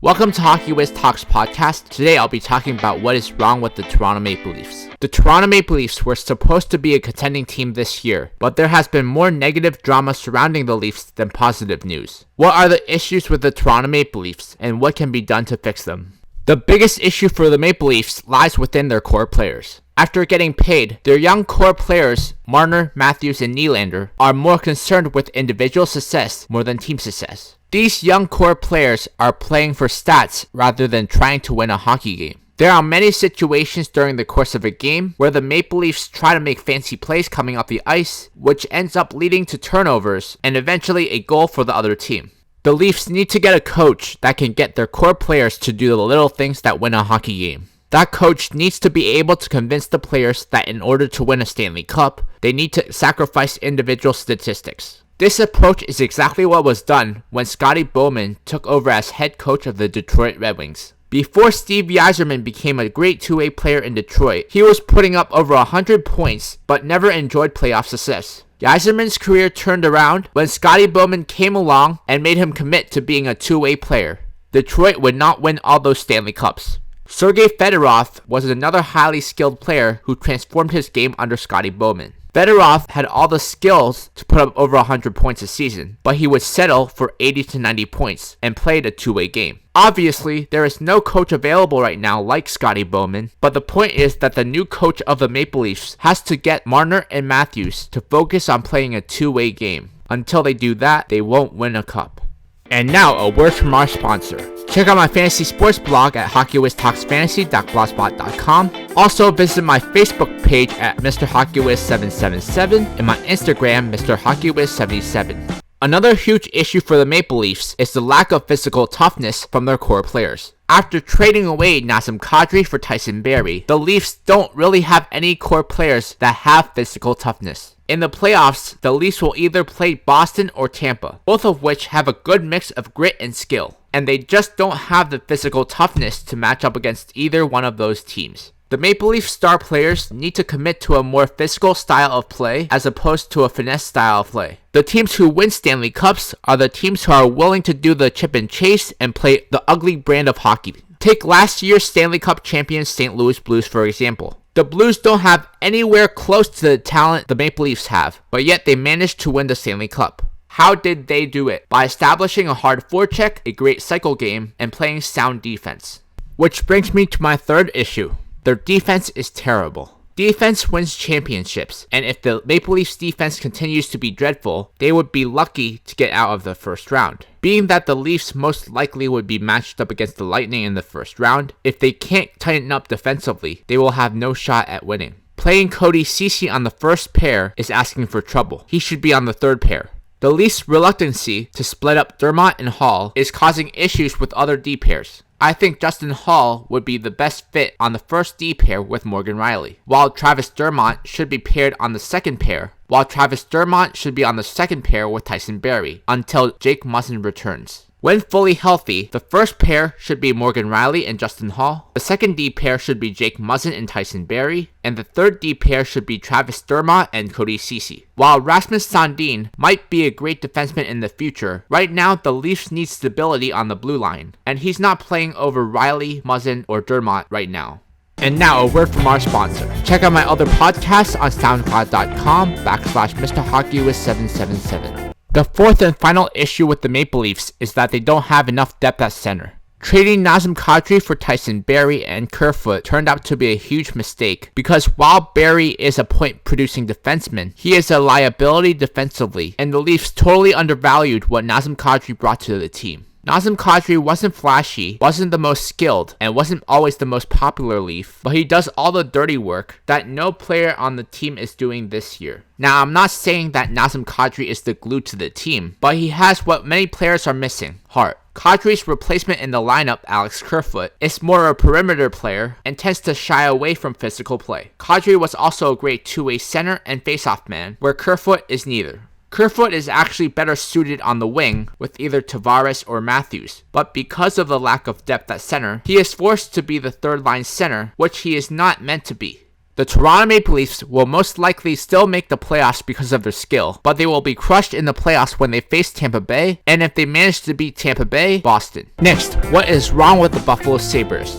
Welcome to Hockey Wiz Talks podcast. Today I'll be talking about what is wrong with the Toronto Maple Leafs. The Toronto Maple Leafs were supposed to be a contending team this year, but there has been more negative drama surrounding the Leafs than positive news. What are the issues with the Toronto Maple Leafs, and what can be done to fix them? The biggest issue for the Maple Leafs lies within their core players. After getting paid, their young core players, Marner, Matthews, and Nylander, are more concerned with individual success more than team success. These young core players are playing for stats rather than trying to win a hockey game. There are many situations during the course of a game where the Maple Leafs try to make fancy plays coming off the ice, which ends up leading to turnovers and eventually a goal for the other team. The Leafs need to get a coach that can get their core players to do the little things that win a hockey game. That coach needs to be able to convince the players that in order to win a Stanley Cup, they need to sacrifice individual statistics. This approach is exactly what was done when Scotty Bowman took over as head coach of the Detroit Red Wings. Before Steve Yzerman became a great two-way player in Detroit, he was putting up over 100 points but never enjoyed playoff success. Yzerman's career turned around when Scotty Bowman came along and made him commit to being a two-way player. Detroit would not win all those Stanley Cups. Sergei Fedorov was another highly skilled player who transformed his game under Scotty Bowman. Fedorov had all the skills to put up over 100 points a season, but he would settle for 80 to 90 points and played a two-way game. Obviously, there is no coach available right now like Scotty Bowman, but the point is that the new coach of the Maple Leafs has to get Marner and Matthews to focus on playing a two-way game. Until they do that, they won't win a cup. And now, a word from our sponsor. Check out my fantasy sports blog at hockeywiztalksfantasy.blogspot.com. Also, visit my Facebook page at Mr. HockeyWiz777 and my Instagram, Mr. HockeyWiz77. Another huge issue for the Maple Leafs is the lack of physical toughness from their core players. After trading away Nazem Kadri for Tyson Barrie, the Leafs don't really have any core players that have physical toughness. In the playoffs, the Leafs will either play Boston or Tampa, both of which have a good mix of grit and skill, and they just don't have the physical toughness to match up against either one of those teams. The Maple Leaf star players need to commit to a more physical style of play as opposed to a finesse style of play. The teams who win Stanley Cups are the teams who are willing to do the chip and chase and play the ugly brand of hockey. Take last year's Stanley Cup champions St. Louis Blues for example. The Blues don't have anywhere close to the talent the Maple Leafs have, but yet they managed to win the Stanley Cup. How did they do it? By establishing a hard forecheck, a great cycle game, and playing sound defense. Which brings me to my third issue. Their defense is terrible. Defense wins championships, and if the Maple Leafs defense continues to be dreadful, they would be lucky to get out of the first round. Being that the Leafs most likely would be matched up against the Lightning in the first round, if they can't tighten up defensively, they will have no shot at winning. Playing Cody Ceci on the first pair is asking for trouble. He should be on the third pair. The Leafs' reluctancy to split up Dermott and Hall is causing issues with other D pairs. I think Justin Hall would be the best fit on the first D pair with Morgan Rielly, while Travis Dermott should be paired on the second pair, with Tyson Barrie until Jake Muzzin returns. When fully healthy, the first pair should be Morgan Rielly and Justin Hall, the second D pair should be Jake Muzzin and Tyson Barrie, and the third D pair should be Travis Dermott and Cody Ceci. While Rasmus Sandin might be a great defenseman in the future, right now the Leafs need stability on the blue line, and he's not playing over Rielly, Muzzin, or Dermott right now. And now a word from our sponsor. Check out my other podcasts on soundcloud.com/Mr. HockeyWiz777. The fourth and final issue with the Maple Leafs is that they don't have enough depth at center. Trading Nazem Kadri for Tyson Barrie and Kerfoot turned out to be a huge mistake because while Barrie is a point-producing defenseman, he is a liability defensively, and the Leafs totally undervalued what Nazem Kadri brought to the team. Nazem Kadri wasn't flashy, wasn't the most skilled, and wasn't always the most popular Leaf, but he does all the dirty work that no player on the team is doing this year. Now, I'm not saying that Nazem Kadri is the glue to the team, but he has what many players are missing: heart. Kadri's replacement in the lineup, Alex Kerfoot, is more a perimeter player and tends to shy away from physical play. Kadri was also a great two-way center and faceoff man, where Kerfoot is neither. Kerfoot is actually better suited on the wing with either Tavares or Matthews, but because of the lack of depth at center, he is forced to be the third line center, which he is not meant to be. The Toronto Maple Leafs will most likely still make the playoffs because of their skill, but they will be crushed in the playoffs when they face Tampa Bay, and if they manage to beat Tampa Bay, Boston. Next, what is wrong with the Buffalo Sabres?